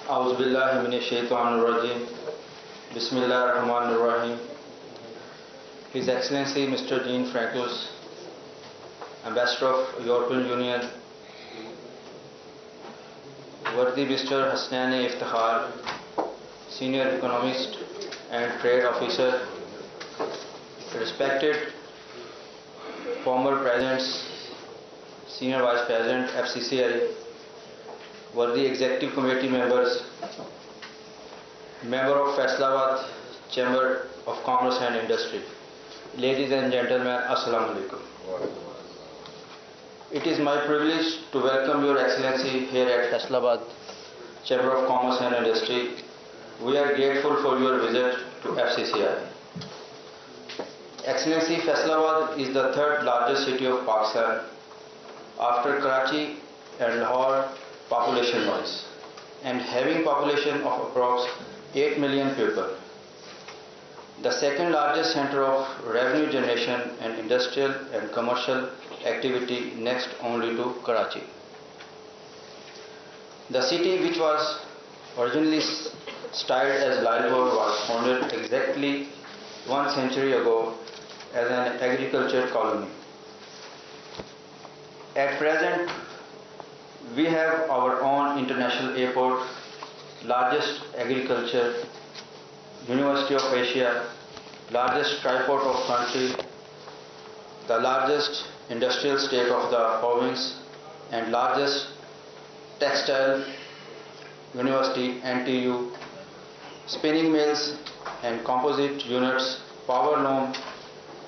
Auzubillahi Minash-Shaytanir-Rajim. Bismillahir-Rahmanir-Rahim. His Excellency Mr. Dean Francois, Ambassador of European Union, worthy Mr. Hasnani Iftikhar, Senior Economist and Trade Officer, respected former Presidents, Senior Vice President FCCI, worthy Executive Committee members, Member of Faisalabad Chamber of Commerce and Industry, ladies and gentlemen, Assalamu Alaikum. It is my privilege to welcome Your Excellency here at Faisalabad Chamber of Commerce and Industry. We are grateful for your visit to FCCI. Excellency, Faisalabad is the third largest city of Pakistan after Karachi and Lahore population-wise, and having population of approx 8 million people. The second largest center of revenue generation and industrial and commercial activity next only to Karachi. The city, which was originally styled as Lahore, was founded exactly 1 century ago as an agriculture colony. At present, we have our own international airport, largest agriculture, University of Asia, largest triport of country, the largest industrial state of the province, and largest textile university, NTU, spinning mills and composite units, power loom,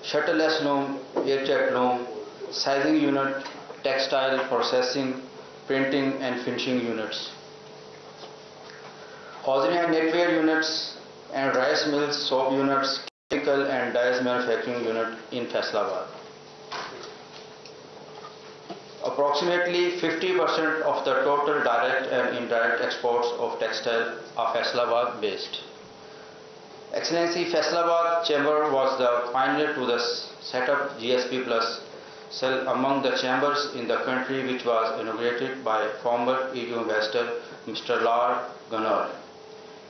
shuttleless loom, air-jet loom, sizing unit, textile processing, printing and finishing units, hosiery and knitwear units, and rice mills, soap units, chemical and dyes manufacturing unit in Faisalabad. Approximately 50% of the total direct and indirect exports of textile are Faisalabad based. Excellency, Faisalabad Chamber was the pioneer to set up GSP Plus cell among the chambers in the country, which was inaugurated by former EU Ambassador Mr. Lord Gunnar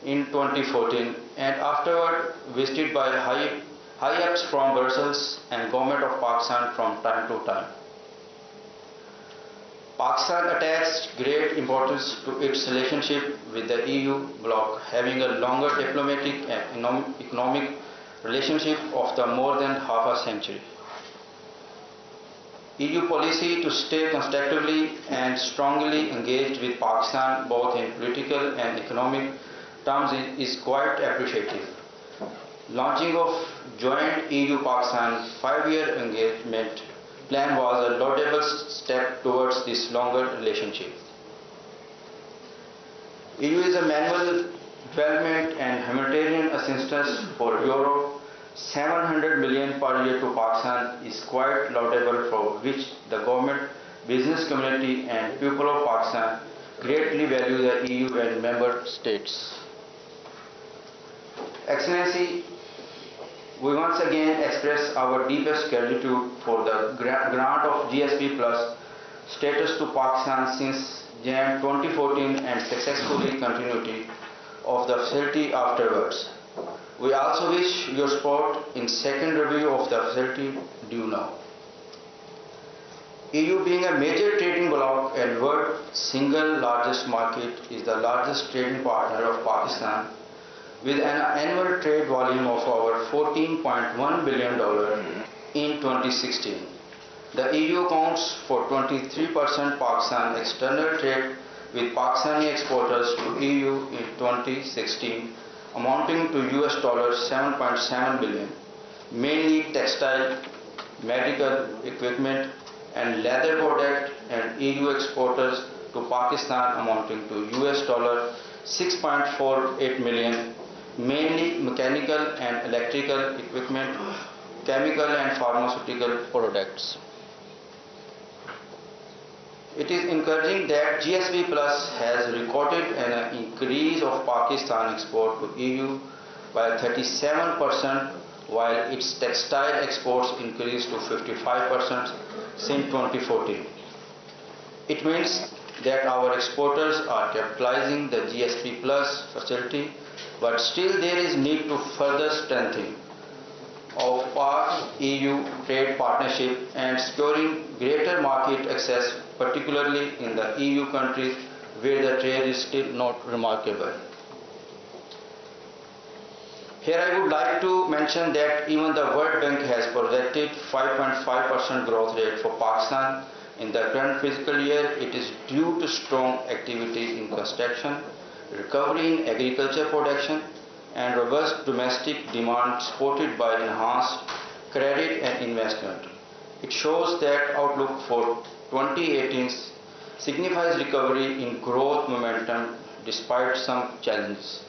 in 2014 and afterward visited by high-ups from Brussels and Government of Pakistan from time to time. Pakistan attached great importance to its relationship with the EU bloc, having a longer diplomatic and economic relationship of the more than half a century. EU policy to stay constructively and strongly engaged with Pakistan both in political and economic terms is quite appreciative. Launching of joint EU-Pakistan 5-year engagement plan was a laudable step towards this longer relationship. EU is a manual development and humanitarian assistance for Europe. 700 million per year to Pakistan is quite laudable, for which the government, business community and people of Pakistan greatly value the EU and member states. Excellency, we once again express our deepest gratitude for the grant of GSP Plus status to Pakistan since Jan 2014 and successfully continuity of the facility afterwards. We also wish your support in second review of the facility due now. EU, being a major trading bloc and world single largest market, is the largest trading partner of Pakistan with an annual trade volume of over $14.1 billion in 2016. The EU accounts for 23% Pakistan external trade with Pakistani exporters to EU in 2016, amounting to $7.7 billion, mainly textile, medical equipment and leather product, and EU exporters to Pakistan amounting to $6.48 million, mainly mechanical and electrical equipment, chemical and pharmaceutical products. It is encouraging that GSP Plus has recorded an increase of Pakistan export to EU by 37%, while its textile exports increased to 55% since 2014. It means that our exporters are capitalizing the GSP Plus facility, but still there is need to further strengthen of EU trade partnership and securing greater market access, particularly in the EU countries where the trade is still not remarkable. Here I would like to mention that even the World Bank has projected 5.5% growth rate for Pakistan in the current fiscal year. It is due to strong activity in construction, recovery in agriculture production, and robust domestic demand supported by enhanced credit and investment. It shows that outlook for 2018 signifies recovery in growth momentum despite some challenges.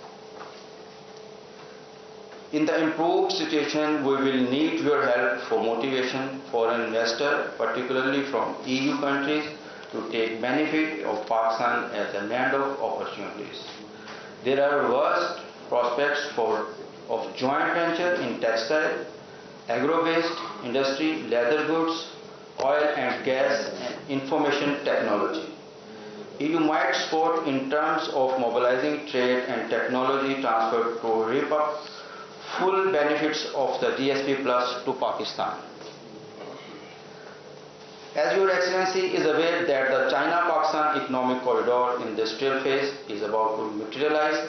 In the improved situation, we will need your help for motivation for an investor, particularly from EU countries, to take benefit of Pakistan as a land of opportunities. There are vast prospects of joint venture in textile, agro-based industry, leather goods, oil and gas, and information technology. EU might support in terms of mobilizing trade and technology transfer to reap up full benefits of the GSP Plus to Pakistan. As Your Excellency is aware that the China-Pakistan Economic Corridor industrial phase is about to materialize,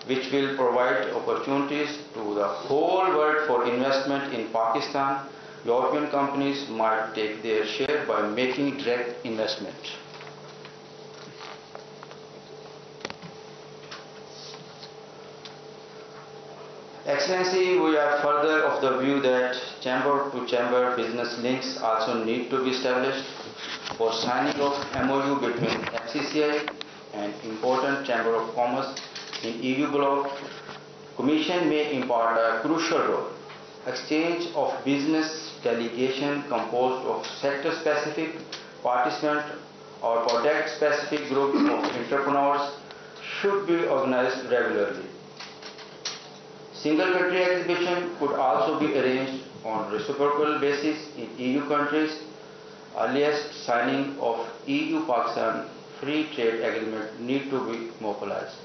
which will provide opportunities to the whole world for investment in Pakistan. European companies might take their share by making direct investment. Excellency, we are further of the view that chamber-to-chamber business links also need to be established for signing of MOU between FCCI and important Chamber of Commerce in EU bloc. Commission may impart a crucial role. Exchange of business delegation composed of sector-specific participants or product-specific groups of entrepreneurs should be organized regularly. Single country exhibition could also be arranged on reciprocal basis in EU countries. Earliest signing of EU-Pakistan free trade agreement need to be mobilized.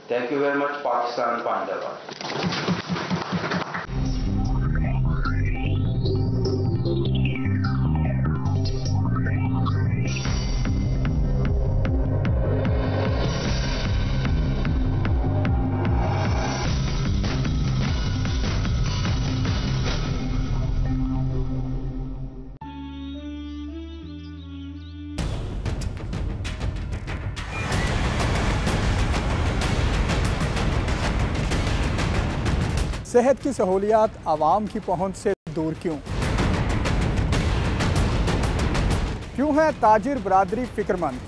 Thank you very much, Pakistan Zindabad. सेहत की सहूलियात आवाम की पहुंच से दूर क्यों? क्यों है ताजिर बरादरी फिक्रमंद?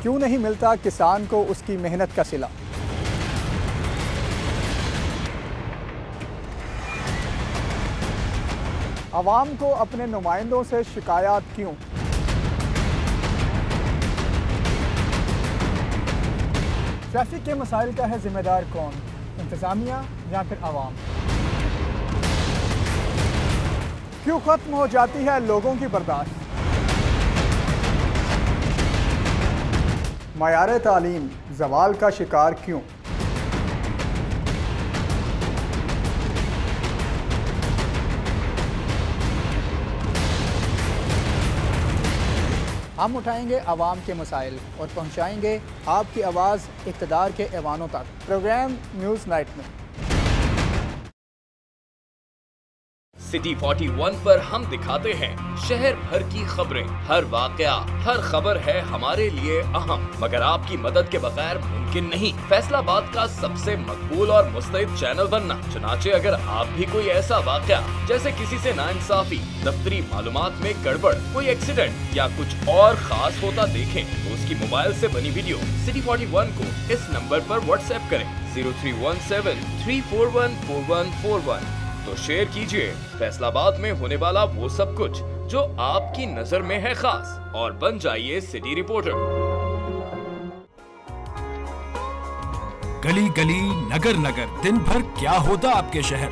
क्यों नहीं मिलता किसान को उसकी मेहनत का सिला? आवाम को अपने नुमाइंदों से शिकायत क्यों? ट्रैफिक के मसाइल का है जिम्मेदार कौन? इंतज़ामिया या फिर आवाम? क्यों ख़त्म हो जाती है लोगों की बर्दाश्त? मयार तालीम ज़वाल का शिकार क्यों? हम उठाएंगे आवाम के मसाइल और पहुंचाएंगे आपकी आवाज़ इक़्तिदार के ऐवानों तक। प्रोग्राम न्यूज़ नाइट में सिटी 41 पर हम दिखाते हैं शहर भर की खबरें। हर वाकया, हर खबर है हमारे लिए अहम, मगर आपकी मदद के बगैर मुमकिन नहीं। फैसलाबाद का सबसे मकबूल और मुस्तैद चैनल बनना। चुनाचे अगर आप भी कोई ऐसा वाकया जैसे किसी से नाइंसाफी, दफ्तरी मालूमात में गड़बड़, कोई एक्सीडेंट या कुछ और खास होता देखें तो उसकी मोबाइल से बनी वीडियो सिटी 41 को इस नंबर पर व्हाट्सएप करें 0317 341 4141। तो शेयर कीजिए फैसलाबाद में होने वाला वो सब कुछ जो आपकी नजर में है खास, और बन जाइए सिटी रिपोर्टर। गली गली, नगर नगर, दिन भर क्या होता आपके शहर?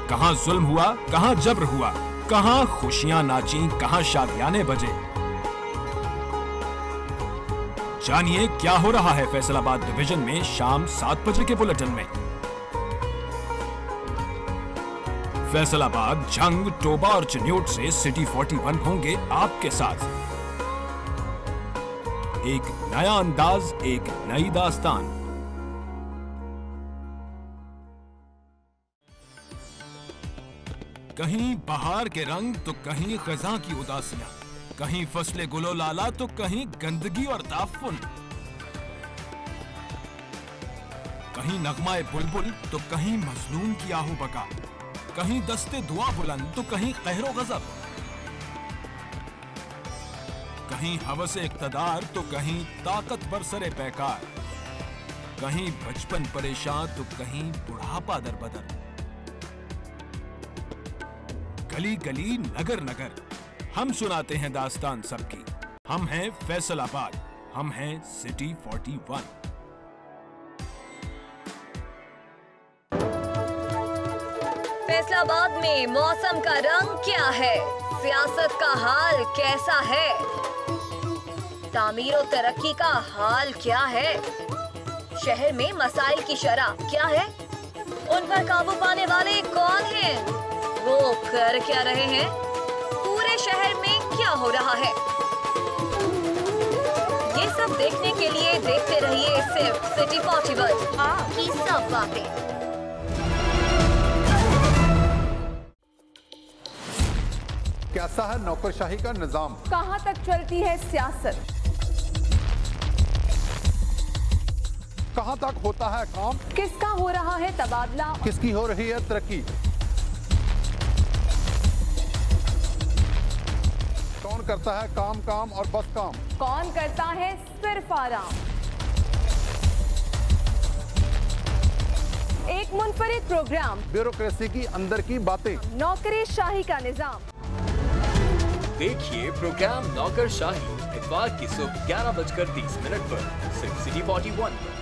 कहां जुल्म हुआ, कहां जबर हुआ, कहां खुशियां नाची, कहां शादियाने बजे। जानिए क्या हो रहा है फैसलाबाद डिवीजन में शाम 7 बजे के बुलेटिन में। फैसलाबाद, जंग, टोबा और चिन्यूट से सिटी 41 होंगे आपके साथ। एक नया अंदाज, एक नई दास्तान। कहीं बहार के रंग तो कहीं खज़ां की उदासियां, कहीं फसले गुलो लाला तो कहीं गंदगी और ताफुन, कहीं नगमाए बुलबुल तो कहीं मजलूम की आहू बका, कहीं दस्ते दुआ बुलंद तो कहीं कहरो गजब, कहीं हवस इक्तदार तो कहीं ताकत बरसरे पैकार, कहीं बचपन परेशान तो कहीं बुढ़ापा दरबदर। गली गली नगर नगर हम सुनाते हैं दास्तान सबकी। हम हैं फैसलाबाद, हम हैं सिटी 41। फैसलाबाद में मौसम का रंग क्या है, सियासत का हाल कैसा है, तामीर और तरक्की का हाल क्या है, शहर में मसाइल की शरह क्या है, उन पर काबू पाने वाले कौन हैं, वो कर क्या रहे हैं, पूरे शहर में क्या हो रहा है। ये सब देखने के लिए देखते रहिए सिर्फ सिटी 41, आपकी सब बातें। कैसा है नौकरशाही का निजाम, कहां तक चलती है सियासत, कहां तक होता है काम, किसका हो रहा है तबादला, किसकी हो रही है तरक्की, कौन करता है काम काम और बस काम, कौन करता है सिर्फ आराम। एक मुनफरिद प्रोग्राम, ब्यूरोक्रेसी की अंदर की बातें, नौकरीशाही का निजाम। देखिए प्रोग्राम नौकरशाही इतवार की सुबह 11:30 पर सिर्फ सिटी 41 पर।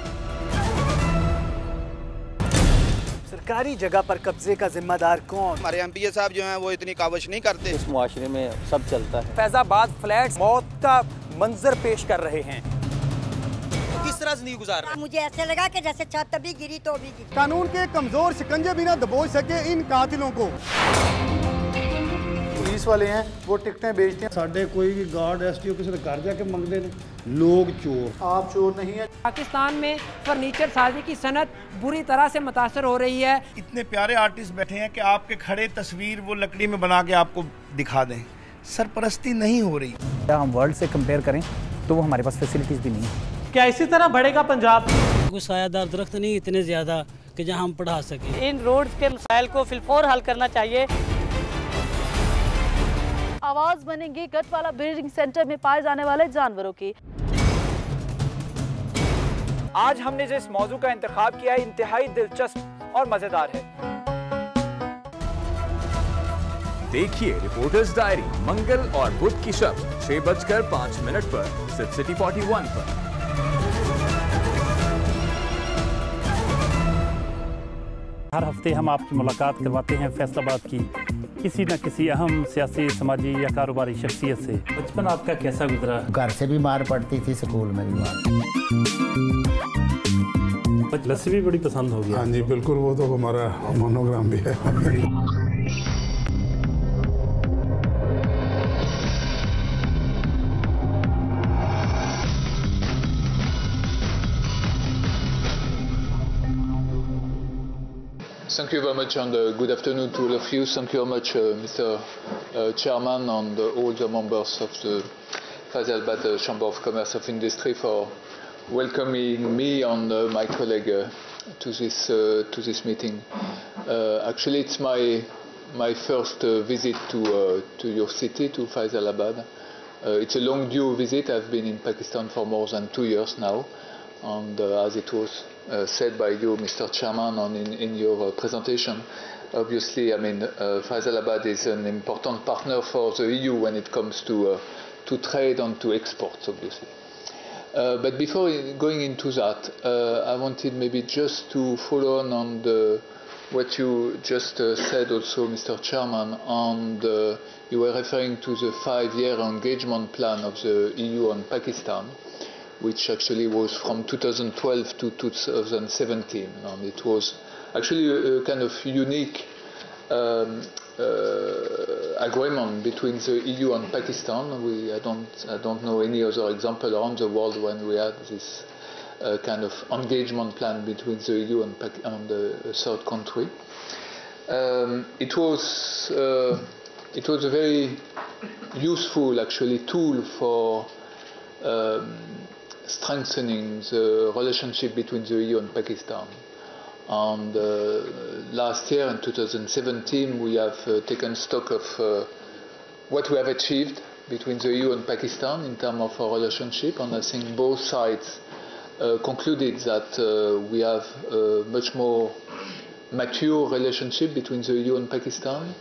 सरकारी जगह पर कब्जे का जिम्मेदार कौन? हमारे एमपीए साहब जो हैं वो इतनी कावश नहीं करते। इस मुआशरे में सब चलता है। फैजाबाद फ्लैट्स मौत का मंजर पेश कर रहे हैं। किस तरह जिंदगी गुजार रहे हैं? मुझे ऐसे लगा कि जैसे छत भी गिरी तो भी गिरी। कानून के कमजोर शिकंजे भी ना दबोच सके इन कातिलों को। पुलिस वाले हैं वो टिकटें बेचते हैं, साढ़े कोई गार्ड एसटीओ किसी घर जाके मंगते हैं, लोग चोर। आप चोर नहीं है। पाकिस्तान में फर्नीचर साजी की सनत बुरी तरह से मुतासर हो रही है। इतने प्यारे आर्टिस्ट बैठे हैं कि आपके खड़े तस्वीर वो लकड़ी में बना के आपको दिखा दें, सरपरस्ती नहीं हो रही। क्या हम वर्ल्ड से कंपेयर करें तो वो हमारे पास फैसिलिटीज भी नहीं है। क्या इसी तरह बढ़ेगा पंजाब? कोई सायादार दरख्त नहीं इतने ज्यादा कि जहां हम पढ़ा सकें। इन रोड्स के मसाइल को फिलफौर हल करना चाहिए। आवाज बनेंगी गटवाला ब्रीडिंग सेंटर में पाए जाने वाले जानवरों की। आज हमने जिस मौजू का इंतखाब किया है इंतहाई दिलचस्प और मजेदार है। देखिए रिपोर्टर्स डायरी मंगल और बुध की शब 6:05 पर सिर्फ सिटी 41 पर। हर हफ्ते हम आपकी मुलाकात करवाते हैं फैसलाबाद की किसी न किसी अहम सियासी, समाजी या कारोबारी शख्सियत से। बचपन आपका कैसा गुजरा? घर से भी मार पड़ती थी, स्कूल में भी मार। लस्सी भी बड़ी पसंद होगी। हाँ जी बिल्कुल, वो तो हमारा मोनोग्राम भी है। Thank you very much and good afternoon to all of you. Thank you very much Mr. Chairman and all the members of the Faisalabad Chamber of Commerce of Industry for welcoming me and my colleague to this meeting. Actually it's my first visit to your city, to Faisalabad. It's a long due visit. I've been in Pakistan for more than 2 years now, and as it was said by you, Mr. Chairman, and in your presentation, obviously, I mean, Faisalabad is an important partner for the EU when it comes to trade and to exports, obviously. But before going into that, I wanted maybe just to follow on the what you just said also, Mr. Chairman, you were referring to the 5-year engagement plan of the EU on Pakistan, which actually was from 2012 to 2017. And it was actually a kind of unique agreement between the EU and Pakistan. I don't know any other example around the world when we had this kind of engagement plan between the EU and a third country. It was a very useful, actually, tool for strengthening the relationship between the EU and Pakistan. And last year, in 2017, we have taken stock of what we have achieved between the EU and Pakistan in terms of our relationship, and I think both sides concluded that we have a much more mature relationship between the EU and Pakistan,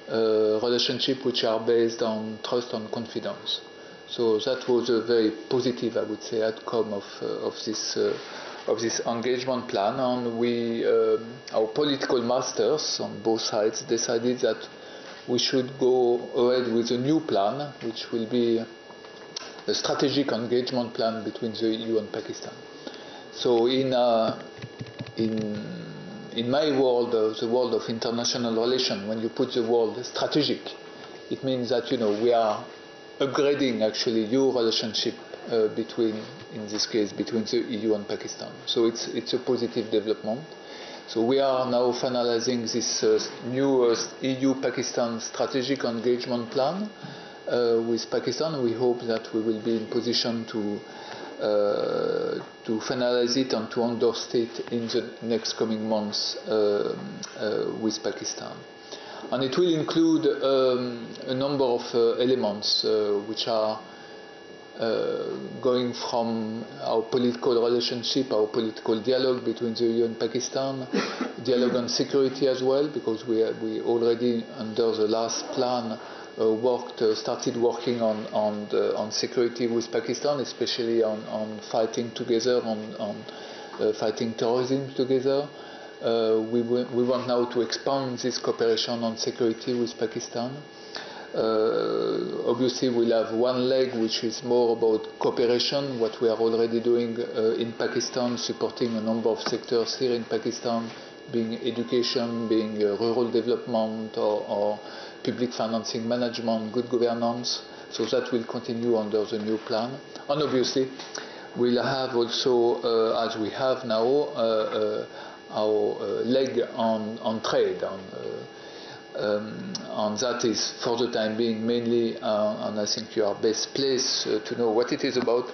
relationship which are based on trust and confidence. So that was a very positive, I would say, outcome of this engagement plan, and we, our political masters on both sides, decided that we should go ahead with a new plan, which will be a strategic engagement plan between the EU and Pakistan. So in my world, the world of international relations, when you put the word strategic, it means that, you know, we are upgrading actually your relationship in this case, between the EU and Pakistan. So it's a positive development. So we are now finalizing this new EU-Pakistan strategic engagement plan with Pakistan. We hope that we will be in position to finalize it and to endorse it in the next coming months with Pakistan. And it will include a number of elements which are going from our political relationship, our political dialogue between the EU and Pakistan, dialogue on security as well, because we already, under the last plan, started working on security with Pakistan, especially on fighting together, on fighting terrorism together. We want now to expand this cooperation on security with Pakistan. Obviously, we'll have one leg which is more about cooperation, what we are already doing in Pakistan, supporting a number of sectors here in Pakistan, being education, being rural development, or public financing management, good governance. So that will continue under the new plan. And obviously, we'll have also, as we have now, our leg on trade. And that is, for the time being, mainly, and I think you are best placed to know what it is about,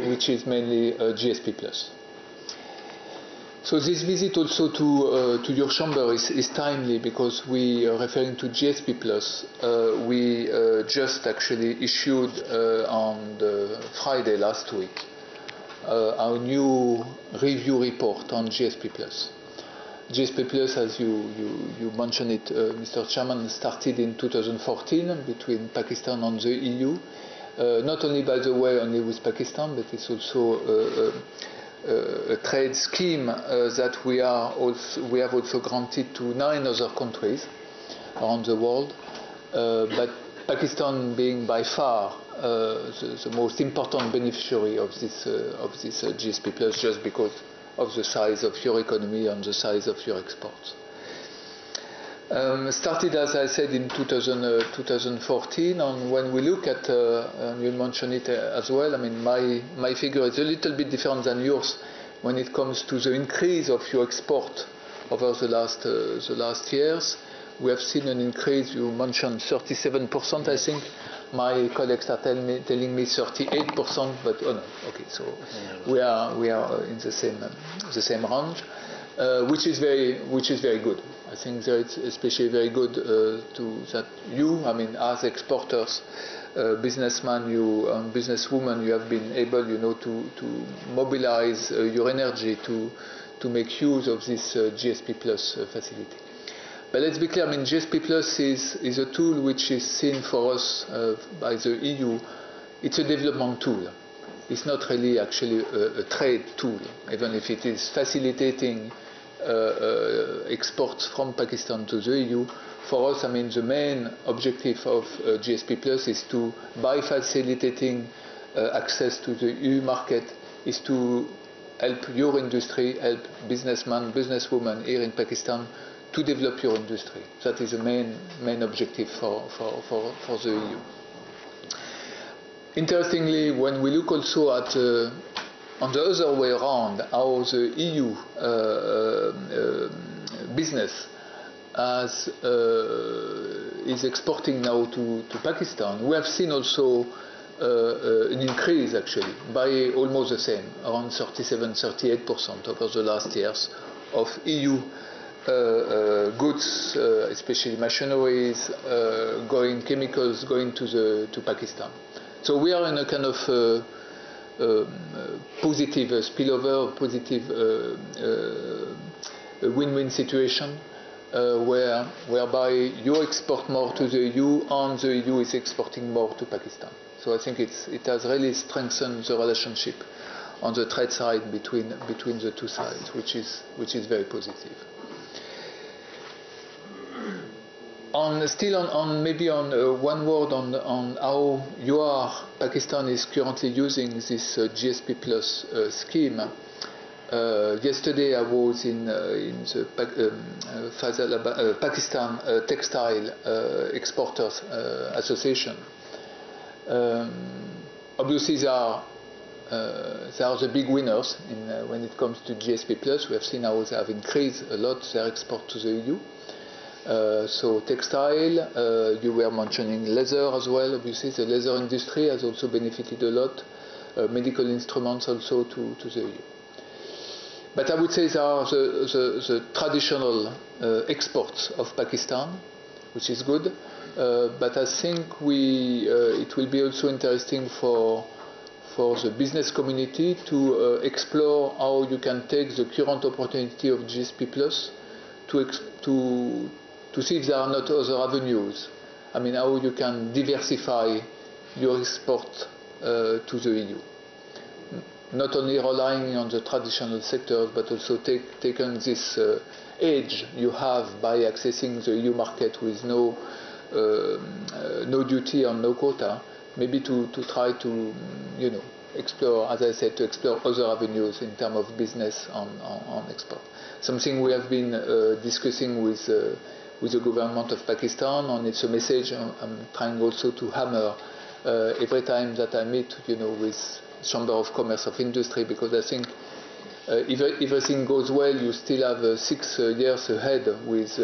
which is mainly GSP+. So this visit also to your chamber is timely, because we are referring to GSP+. We just actually issued on the Friday last week our new review report on GSP+. GSP+, as you mentioned it, Mr. Chairman, started in 2014 between Pakistan and the EU. Not only, by the way, only with Pakistan, but it's also a trade scheme that we have also granted to 9 other countries around the world. But Pakistan being by far the most important beneficiary of this GSP+, just because of the size of your economy and the size of your exports. Started, as I said, in 2014, and when we look at, and you mentioned it as well, I mean, my figure is a little bit different than yours when it comes to the increase of your export over the last years. We have seen an increase, you mentioned 37%, I think. My colleagues are telling me 38%, but oh no, okay, so we are in the same range, which is very good. I think that it's especially very good that you, I mean, as exporters, businessman, businesswoman, you have been able, you know, to mobilize your energy to make use of this GSP+ facility. But let's be clear, I mean, GSP+ is a tool which is seen for us by the EU. It's a development tool. It's not really actually a trade tool, even if it is facilitating exports from Pakistan to the EU. For us, I mean, the main objective of GSP Plus is to, by facilitating access to the EU market, is to help your industry, help businessmen, businesswomen here in Pakistan to develop your industry. That is the main objective for the EU. Interestingly, when we look also at on the other way around, how the EU business is exporting now to Pakistan, we have seen also an increase actually by almost the same, around 37–38% over the last years of EU goods, especially machineries, chemicals going to Pakistan. So we are in a kind of positive spillover, positive win-win situation whereby you export more to the EU and the EU is exporting more to Pakistan. So I think it has really strengthened the relationship on the trade side between the two sides, which is very positive. Maybe one word on how Pakistan is currently using this GSP Plus scheme. Yesterday I was in the Pakistan Textile Exporters Association. Obviously they are the big winners when it comes to GSP Plus. We have seen how they have increased a lot their export to the EU. So textile, you were mentioning leather as well. Obviously the leather industry has also benefited a lot. Medical instruments also to the EU. But I would say they are the traditional exports of Pakistan, which is good. But I think it will be also interesting for the business community to explore how you can take the current opportunity of GSP Plus to see if there are not other avenues. I mean, how you can diversify your export to the EU. Not only relying on the traditional sectors, but also taking this edge you have by accessing the EU market with no duty and no quota, maybe to try to, explore, as I said, to explore other avenues in terms of business on export. Something we have been discussing with the government of Pakistan, and it's a message I'm trying also to hammer every time that I meet, with Chamber of Commerce of Industry, because I think if everything goes well, you still have 6 years ahead with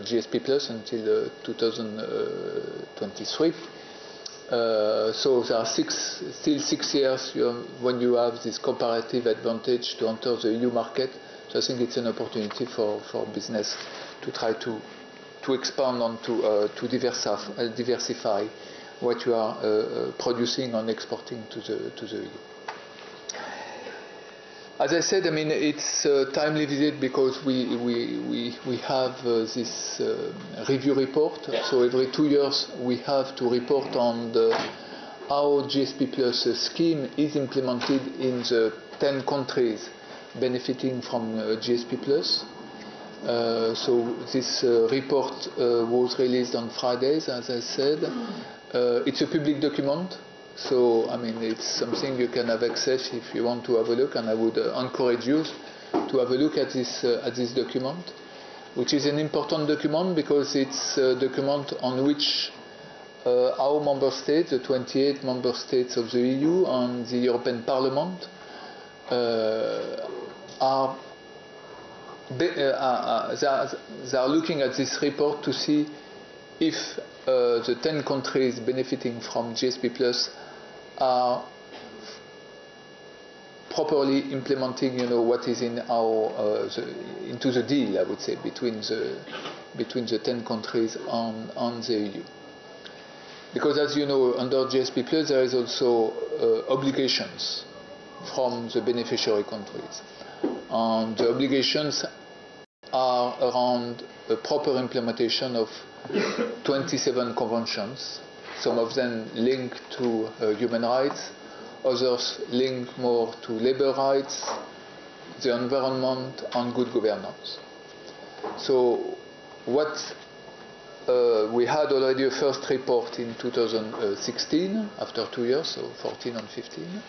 GSP Plus until 2023. So there are still 6 years when you have this comparative advantage to enter the EU market. So I think it's an opportunity for business to try to expand and to diversify what you are producing and exporting to the EU. As I said, I mean, it's a timely visit because we have this review report. So every 2 years we have to report on how GSP Plus scheme is implemented in the 10 countries benefiting from GSP Plus. So this report was released on Fridays, as I said. It's a public document. So, I mean, it's something you can have access if you want to have a look, and I would encourage you to have a look at this document, which is an important document because it's a document on which our member states, the 28 member states of the EU and the European Parliament, they are looking at this report to see if the 10 countries benefiting from GSP Plus are properly implementing, what is in into the deal, I would say, between the 10 countries and the EU. Because, as you know, under GSP Plus there is also obligations from the beneficiary countries, and the obligations are around a proper implementation of 27 conventions, some of them linked to human rights, others linked more to labor rights, the environment and good governance. So what we had already a first report in 2016, after 2 years, so 14 and 15.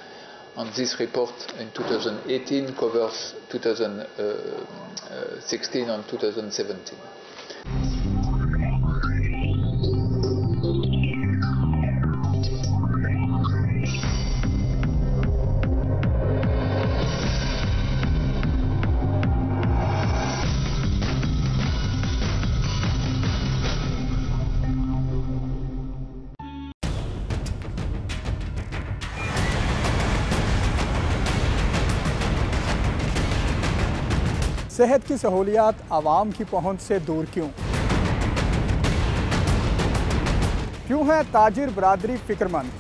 And this report in 2018 covers 2016 and 2017. सेहत की सहूलियात आवाम की पहुंच से दूर क्यों? क्यों है ताजिर बरादरी फिक्रमंद?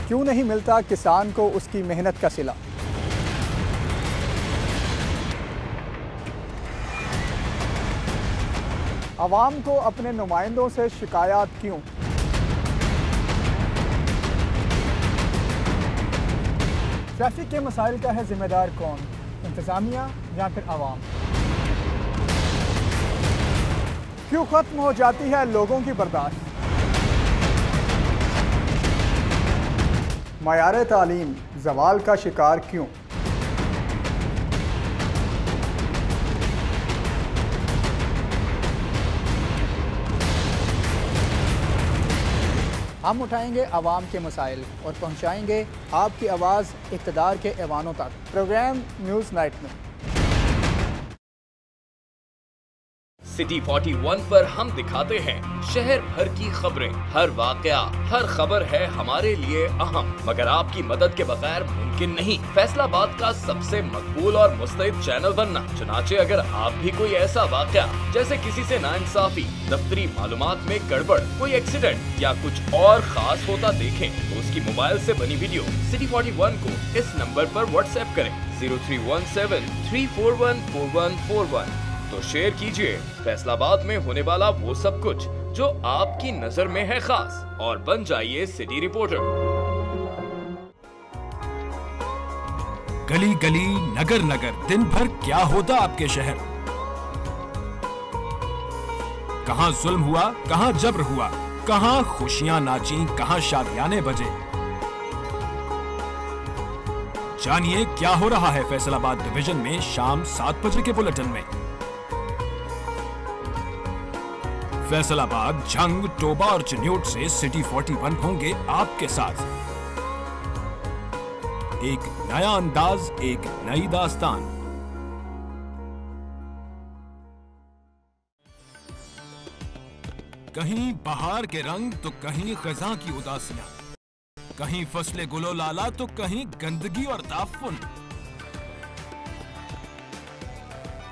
क्यों नहीं मिलता किसान को उसकी मेहनत का सिला? आवाम को अपने नुमाइंदों से शिकायत क्यों? ट्रैफिक के मसाइल का है जिम्मेदार कौन? इंतज़ामिया या फिर आवाम? क्यों खत्म हो जाती है लोगों की बर्दाश्त? मयार तालीम ज़वाल का शिकार क्यों? हम उठाएंगे आवाम के मसाइल और पहुंचाएंगे आपकी आवाज़ इक़्तिदार के ऐवानों तक। प्रोग्राम न्यूज़ नाइट में सिटी 41 पर हम दिखाते हैं शहर भर की खबरें। हर वाकया, हर खबर है हमारे लिए अहम, मगर आपकी मदद के बगैर मुमकिन नहीं। फैसलाबाद का सबसे मकबूल और मुस्तैद चैनल बनना। चुनाचे अगर आप भी कोई ऐसा वाकया, जैसे किसी से नाइंसाफी, दफ्तरी मालूमात में गड़बड़, कोई एक्सीडेंट या कुछ और खास होता देखें, तो उसकी मोबाइल से बनी वीडियो सिटी 41 को इस नंबर पर व्हाट्सएप करें 0317-341-4141। तो शेयर कीजिए फैसलाबाद में होने वाला वो सब कुछ जो आपकी नजर में है खास, और बन जाइए सिटी रिपोर्टर। गली गली, नगर नगर, दिन भर क्या होता आपके शहर? कहां जुल्म हुआ, कहां जबर हुआ, कहां खुशियां नाची, कहां शादियाने बजे। जानिए क्या हो रहा है फैसलाबाद डिवीजन में शाम 7 बजे के बुलेटिन में। फैसलाबाद, जंग, टोबा और चिन्योट से सिटी 41 होंगे आपके साथ। एक नया अंदाज, एक नई दास्तान। कहीं बहार के रंग तो कहीं खज़ां की उदासियां, कहीं फसले गुलो लाला तो कहीं गंदगी और ताफुन,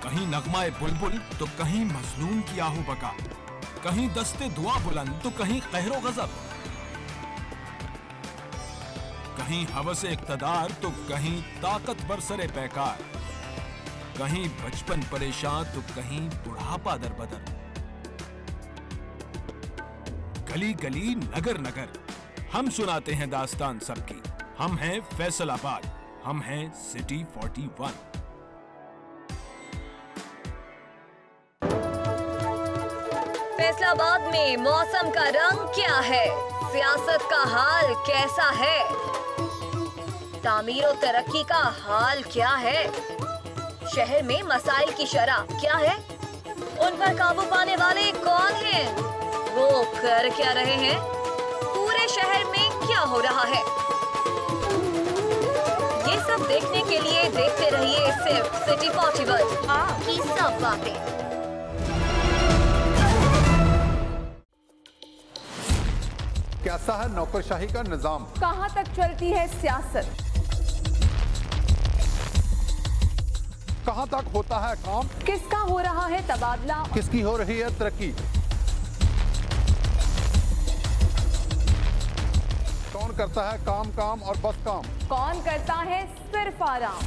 कहीं नगमाए बुलबुल तो कहीं मजलूम की आहू बका, कहीं दस्ते दुआ बुलंद तो कहीं कहरो गजब, कहीं हवसे इक़्तिदार तो कहीं ताकत बरसरे पैकार, कहीं बचपन परेशान तो कहीं बुढ़ापा दरबदर। गली गली, नगर नगर, हम सुनाते हैं दास्तान सबकी। हम हैं फैसलाबाद, हम हैं सिटी 41। फैसलाबाद में मौसम का रंग क्या है? सियासत का हाल कैसा है? तामीर और तरक्की का हाल क्या है? शहर में मसाइल की शरह क्या है? उन पर काबू पाने वाले कौन हैं? वो कर क्या रहे हैं? पूरे शहर में क्या हो रहा है? ये सब देखने के लिए देखते रहिए सिर्फ सिटी 41 की सब बातें। कैसा है नौकरशाही का निजाम? कहां तक चलती है सियासत? कहां तक होता है काम? किसका हो रहा है तबादला? किसकी हो रही है तरक्की? कौन करता है काम काम और बस काम? कौन करता है सिर्फ आराम?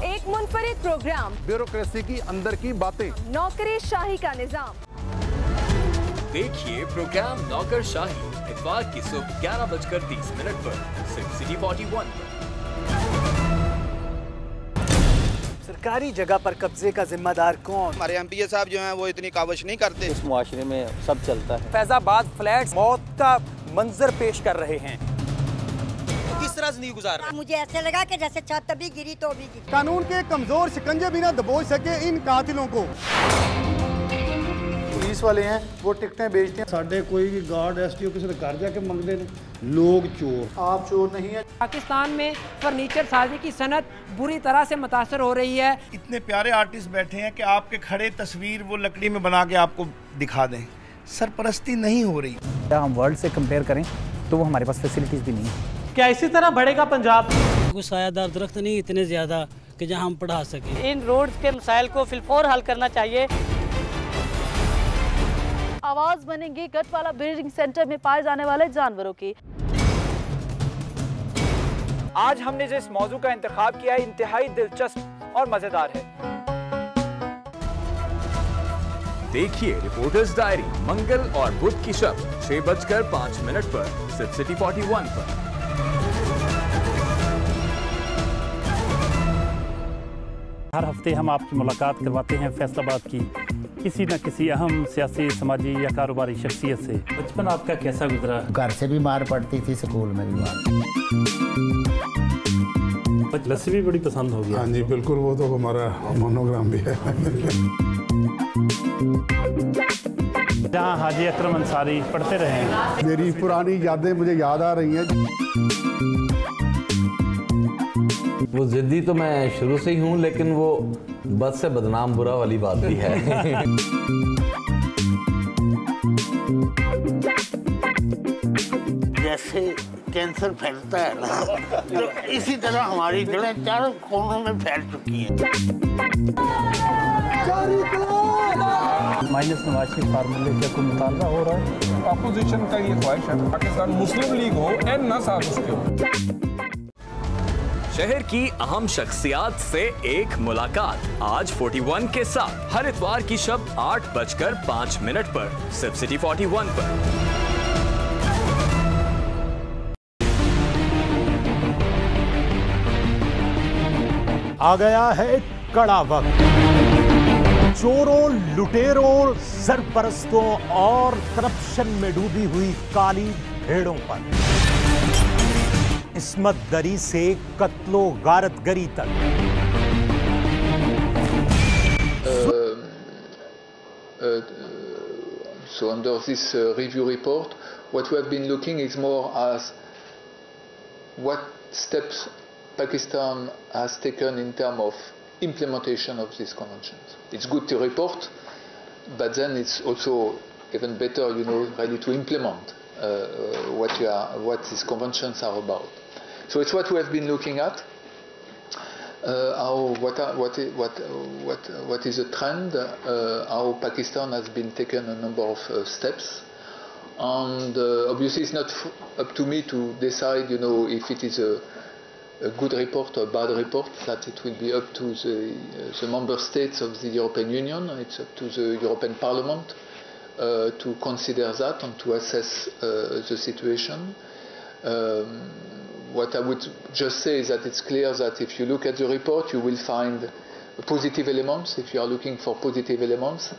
एक मुनफरिद प्रोग्राम, ब्यूरोक्रेसी की अंदर की बातें, नौकरशाही का निजाम। देखिए प्रोग्राम नौकरशाही इतवार की सुबह 11:30 पर सिर्फ सिटी 41 पर। सरकारी जगह पर कब्जे का जिम्मेदार कौन? हमारे एमपीए साहब जो हैं वो इतनी काविश नहीं करते। इस मुआशरे में सब चलता है। फैजाबाद फ्लैट्स मौत का मंजर पेश कर रहे हैं। किस तरह जिंदगी गुजार रहे हैं? मुझे ऐसे लगा कि जैसे छत भी गिरी तो भी गिरी। कानून के कमजोर शिकंजे भी ना दबोच सके इन कातिलों को। पुलिस वाले हैं वो टिकटें बेचते हैं, साढ़े कोई भी गार्ड एसटीओ किसी के घर जाके मंगते हैं। लोग चोर, आप चोर नहीं है। पाकिस्तान में फर्नीचर साजी की सनत बुरी तरह से मुतासर हो रही है। इतने प्यारे आर्टिस्ट बैठे हैं कि आपके खड़े तस्वीर वो लकड़ी में बना के आपको दिखा दें। सरपरस्ती नहीं हो रही। हम वर्ल्ड से कंपेयर करें तो वो हमारे पास फैसिलिटीज़ भी नहीं है। क्या इसी तरह बढ़ेगा पंजाब? कोई सायादार दरख्त नहीं इतने ज़्यादा कि जहाँ हम पढ़ा सकें। इन रोड्स के मसाइल को फिलफौर हल करना चाहिए। आवाज बनेंगी गटवाला ब्रीडिंग सेंटर में पाए जाने वाले जानवरों की। आज हमने जिस मौजू का इंतखाब किया है इंतहाई दिलचस्प और मजेदार है। देखिए रिपोर्टर्स डायरी मंगल और बुध की शब 6:05 पर सिर्फ सिटी 41 पर। हर हफ्ते हम आपकी मुलाकात करवाते हैं फैसलाबाद की किसी न किसी अहम सियासी, समाजी या कारोबारी शख्सियत से। बचपन आपका कैसा गुजरा? घर से भी मार पड़ती थी, स्कूल में भी मार। लस्सी भी बड़ी पसंद होगी। हाँ जी बिल्कुल, वो तो हमारा मोनोग्राम भी है। जहाँ हाजी अकरम अंसारी पढ़ते रहे। मेरी पुरानी यादें मुझे याद आ रही हैं। वो जिद्दी तो मैं शुरू से ही हूँ, लेकिन वो बद से बदनाम बुरा वाली बात भी है। जैसे कैंसर फैलता है ना, तो इसी तरह हमारी जड़ें चारों कोनों में फैल चुकी हैं। माइनस नवाज के फार्मूले का कोई मुतालबा हो रहा है। अपोजिशन का ये ख्वाहिश है पाकिस्तान मुस्लिम लीग हो एंड ना साथ उसके हो। शहर की अहम शख्सियात से एक मुलाकात आज 41 के साथ हर इतवार की शब 8:05 पर सिर्फ सिटी 41 पर। आ गया है कड़ा वक्त चोरों, लुटेरों, सरपरस्तों और करप्शन में डूबी हुई काली भेड़ों पर। इस्मत दरी से कत्लो गारतगरी तक। So under this review report, what we have been looking is more as what steps Pakistan has taken in terms of implementation of these conventions. It's good to report, but then it's also even better, you know, really to implement what these conventions are about. So it's what we have been looking at. What is the trend? How Pakistan has been taken a number of steps, and obviously it's not up to me to decide, you know, if it is a good report or a bad report. That it will be up to the member states of the European Union. It's up to the European Parliament to consider that and to assess the situation. What I would just say is that it's clear that if you look at the report, you will find positive elements. If you are looking for positive elements,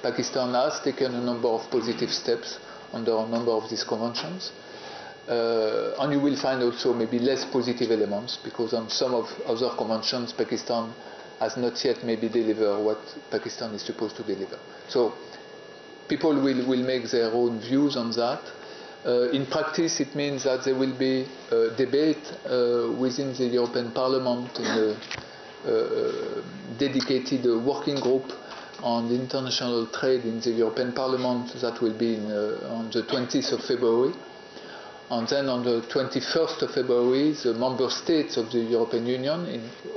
Pakistan has taken a number of positive steps under a number of these conventions. And you will find also maybe less positive elements, because on some of other conventions, Pakistan has not yet maybe delivered what Pakistan is supposed to deliver. So people will make their own views on that. In practice, it means that there will be a debate within the European Parliament in a dedicated working group on international trade in the European Parliament. That will be on the 20th of February. And then on the 21st of February, the member states of the European Union,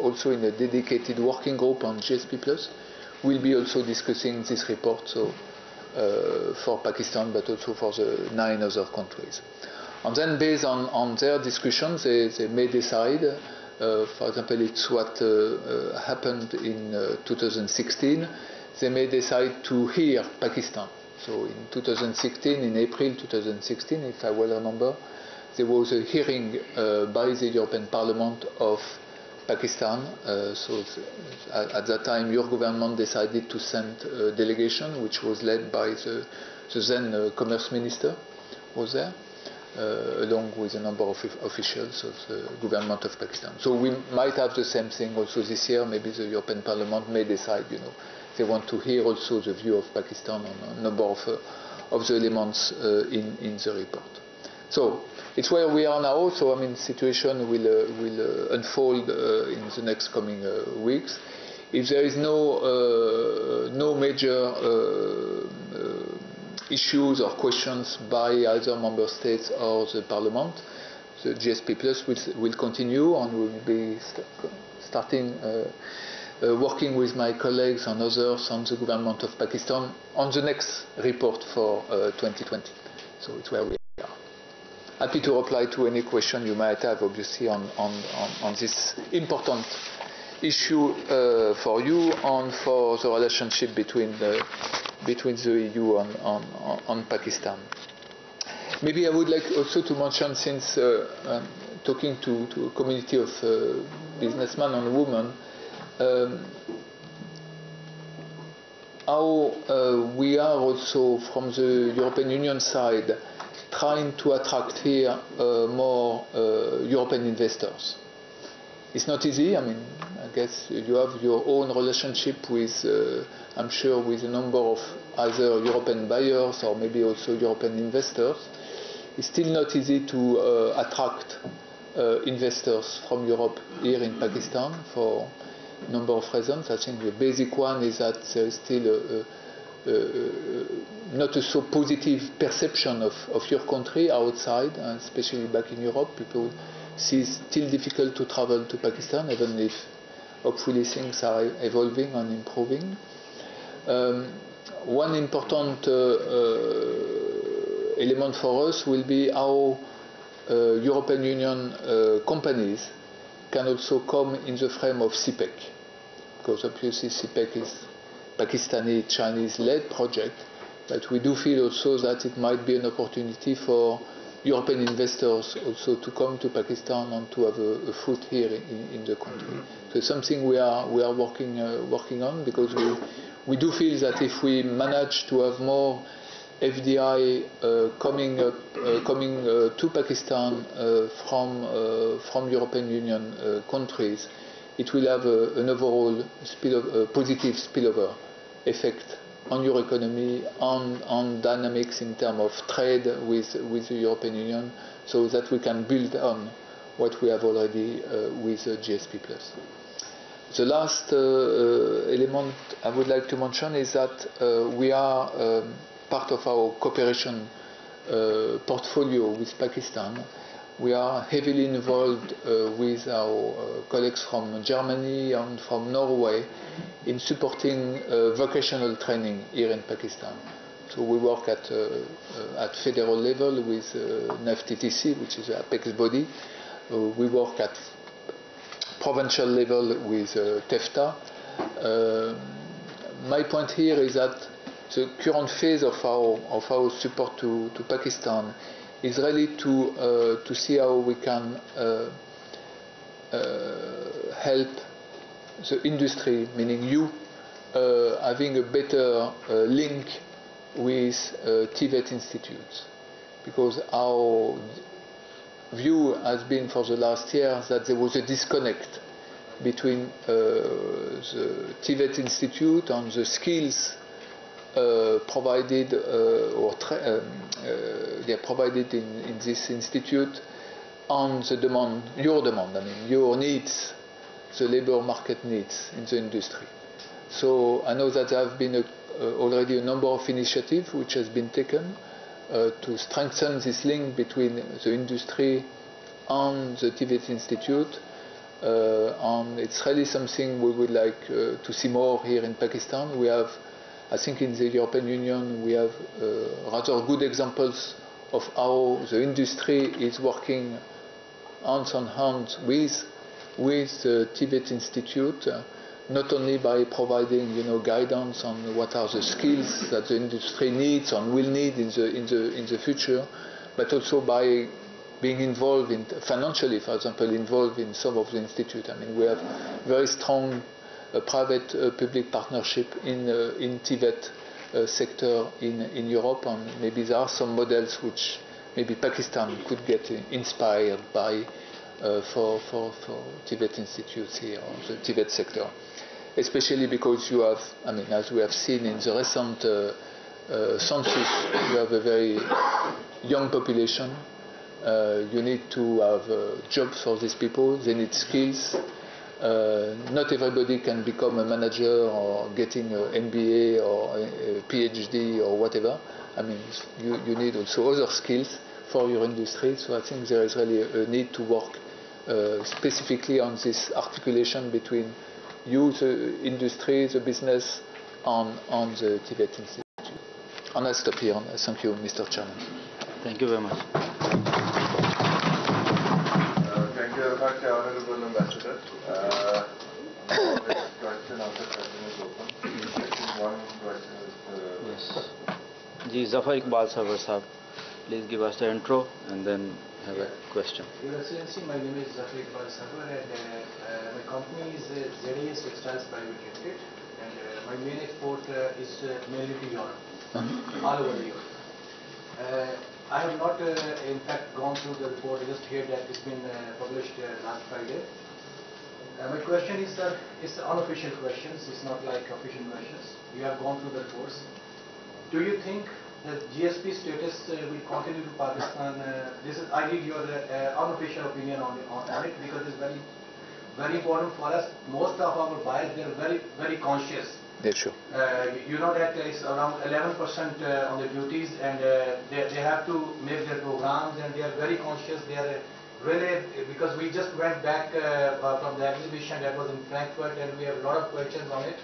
also in a dedicated working group on GSP+, will be also discussing this report. So. For Pakistan, but also for the 9 other countries. And then based on their discussions, they may decide, for example, it's what happened in 2016, they may decide to hear Pakistan. So in 2016, in April 2016, if I well remember, there was a hearing by the European Parliament of Pakistan. At that time, your government decided to send a delegation, which was led by the then Commerce Minister, was there, along with a number of officials of the government of Pakistan. So we might have the same thing also this year. Maybe the European Parliament may decide, they want to hear also the view of Pakistan on a number of the elements in the report. So it's where we are now. So I mean, situation will unfold in the next coming weeks. If there is no major issues or questions by either member states or the Parliament, the GSP Plus will continue, and we will be starting working with my colleagues and others on the government of Pakistan on the next report for 2020. So it's where we are. Happy to reply to any question you might have, obviously, on this important issue for you and for the relationship between the EU and Pakistan. Maybe I would like also to mention, since talking to a community of businessmen and women, how we are also from the European Union side trying to attract here more European investors. It's not easy. I mean, I guess you have your own relationship with, I'm sure, with a number of either European buyers or maybe also European investors. It's still not easy to attract investors from Europe here in Pakistan for a number of reasons. I think the basic one is that there is still not a so positive perception of your country outside, especially back in Europe. People see it's still difficult to travel to Pakistan, even if hopefully things are evolving and improving. One important element for us will be how European Union companies can also come in the frame of CPEC, because obviously CPEC is Pakistani, Chinese-led project, but we do feel also that it might be an opportunity for European investors also to come to Pakistan and to have a foot here in the country. So it's something we are working on, because we do feel that if we manage to have more FDI coming to Pakistan from European Union countries, it will have an overall positive spillover effect on your economy, on dynamics in terms of trade with the European Union, so that we can build on what we have already with GSP+. The last element I would like to mention is that we are part of our cooperation portfolio with Pakistan. We are heavily involved with our colleagues from Germany and from Norway in supporting vocational training here in Pakistan. So we work at federal level with NFTTC, which is the apex body. We work at provincial level with TEFTA. My point here is that the current phase of our support to Pakistan is really to see how we can help the industry, meaning you, having a better link with TVET institutes. Because our view has been for the last year that there was a disconnect between the TVET institute and the skills provided provided in this institute on the demand, I mean your needs, the labor market needs in the industry. So I know that there have been already a number of initiatives which has been taken to strengthen this link between the industry and the TVET institute, and it's really something we would like to see more here in Pakistan. We have, I think in the European Union, we have rather good examples of how the industry is working hand in hand with the TVET Institute, not only by providing guidance on what are the skills that the industry needs and will need in the future, but also by being involved in, financially, for example, involved in some of the institutes. I mean, we have very strong private-public partnership in Tibet sector in Europe, and maybe there are some models which maybe Pakistan could get inspired by for Tibet institutes here, or the Tibet sector. Especially because you have, I mean, as we have seen in the recent census, you have a very young population. You need to have jobs for these people. They need skills. Not everybody can become a manager or getting an MBA or a PhD or whatever. I mean, you need also other skills for your industry. So I think there is really a need to work specifically on this articulation between you, the industry, the business, on the Tibet Institute. And I'll stop here. Thank you, Mr. Chairman. Thank you very much. Thank you very much, Honorable Ambassador. Question after question is open. One question is... Yes. Ji, Zafar Iqbal Sahab, please give us the intro and then have a question. Your Excellency, my name is Zafar Iqbal Sahab, and my company is ZAS Textiles Private Limited, and my main export is mainly to Europe, all over Europe. I have not, in fact, gone through the report. I just heard that it's been published last Friday. My question is that it's unofficial questions. It's not like official questions. You have gone through the reports. Do you think that GSP status will continue to Pakistan? I need your unofficial opinion on it, because it's very, very important for us. Most of our buyers, they are very, very conscious. Yeah, sure. You know that it's around 11% on the duties, and they have to make their programs, and they are very conscious. They are really, because we just went back from the exhibition that was in Frankfurt, and we have a lot of questions on it,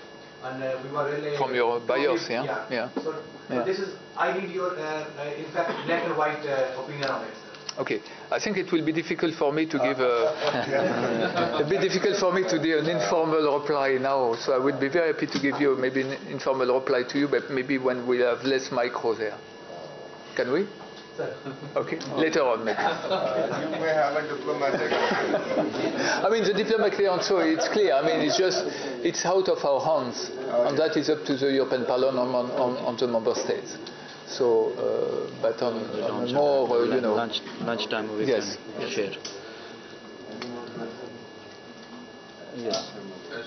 and we were really... From your buyers, yeah? Yeah. So this is, I need your, in fact, black and white opinion on it. Okay, I think it will be difficult for me to give a bit difficult for me to do an informal reply now. So I would be very happy to give you maybe an informal reply to you, but maybe when we have less micro there. Can we? Okay, later on maybe. You may have a diplomatic I mean, the diplomatic answer, it's clear. I mean, it's out of our hands, and that is up to the European Parliament on the member states. So, but on more, you know... Lunchtime we can share. Yes.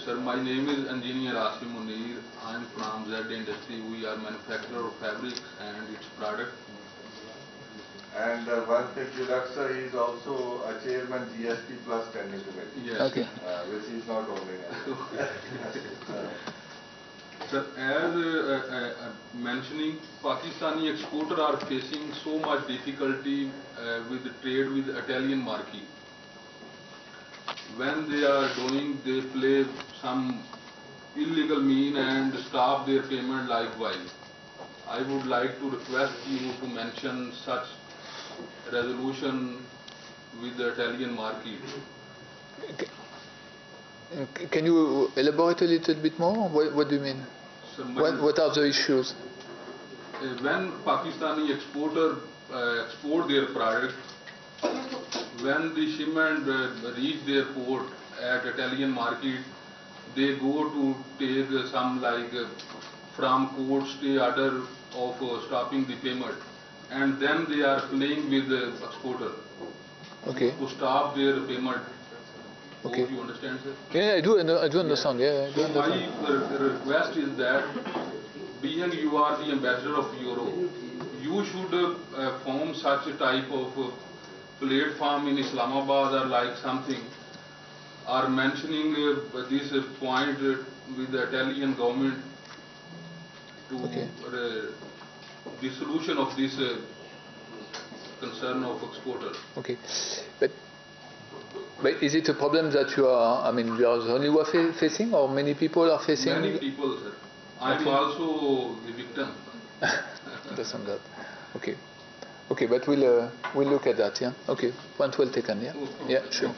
Sir, my name is Engineer Asim Munir. I am from Z Industry. We are manufacturer of fabrics and its product. And one thing, sir, he is also a chairman GSP Plus Standing Committee. Yes. Okay. Which he is not owning. Sir, as mentioning, Pakistani exporters are facing so much difficulty with the trade with the Italian market. When they are doing, they play some illegal mean and stop their payment likewise. I would like to request you to mention such resolution with the Italian market. Can you elaborate a little bit more? What do you mean? So what are the issues? When Pakistani exporters export their product, when the shipment reach their port at Italian market, they go to take some like from court stay order of stopping the payment, and then they are playing with the exporter to stop their payment. Okay. You understand, sir? Yeah, I do understand. Yeah, I do understand. My request is that, being you are the ambassador of Europe, you should form such a type of platform in Islamabad or like something, or mentioning this point with the Italian government to the solution of this concern of exporter. Okay, but is it a problem that you are? I mean, you are the only one facing, or many people are facing? Many people, sir. I am also the victim. Understand that. Okay. Okay, but we'll look at that. Yeah. Okay. Point well taken. Yeah. Yeah. Sure.